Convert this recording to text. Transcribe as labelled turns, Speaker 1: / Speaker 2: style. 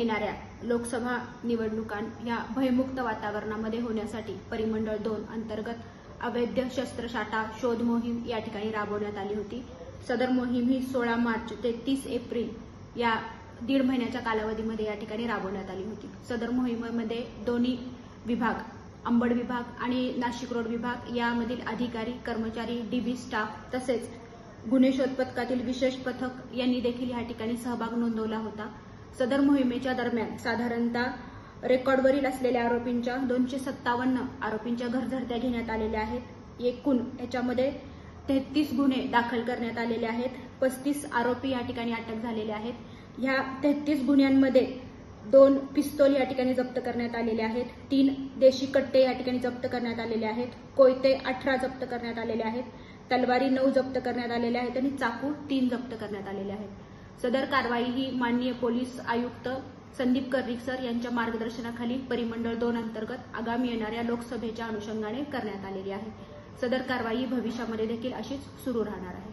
Speaker 1: येणाऱ्या लोकसभा निवडणुका या भयमुक्त वातावरणामध्ये होण्यासाठी परिमंडळ 2 अंतर्गत अवैध शस्त्रसाठा शोध मोहीम या ठिकाणी राबवण्यात आली होती। सदर मोहीम ही 16 मार्च ते 30 एप्रिल या 1.5 महिन्याच्या कालावधीमध्ये या ठिकाणी राबवण्यात आली होती। सदर मोहिमेमध्ये दोन्ही विभाग, अंबड विभाग आणि नाशिक रोड विभाग यामधील अधिकारी, कर्मचारी, डीबी स्टाफ तसेच गुन्हे शोध पथकातील विशेष पथक यांनी देखील या ठिकाणी सहभाग नोंदवला होता। सदर मोहिमेच्या दरम्यान साधारणतः रेकॉर्डवरील असलेल्या आरोपींच्या 257 आरोपींच्या घरझडत्या घेण्यात आलेल्या आहेत। एकूण याच्यामध्ये 33 गुन्हे दाखल करण्यात आलेले आहेत। 35 आरोपी या ठिकाणी अटक झालेले आहेत। ह्या 33 गुन्ह्यांमध्ये 2 पिस्तूल या ठिकाणी जप्त करण्यात आलेले आहेत। 3 देशी कट्टे या ठिकाणी जप्त करण्यात आलेले आहेत। कोयते 18 जप्त करण्यात आलेले आहेत। तलवारी 9 जप्त करण्यात आलेल्या आहेत आणि चाकू 3 जप्त करण्यात आलेले आहेत। सदर कारवाई ही माननीय पोलीस आयुक्त संदीप कर्णिक सर यांच्या मार्गदर्शनाखाली परिमंडळ 2 अंतर्गत आगामी येणाऱ्या लोकसभेच्या अनुषंगाने करण्यात आलेली आहे। सदर कारवाई भविष्यामध्ये देखील अशीच सुरू राहणार आहे।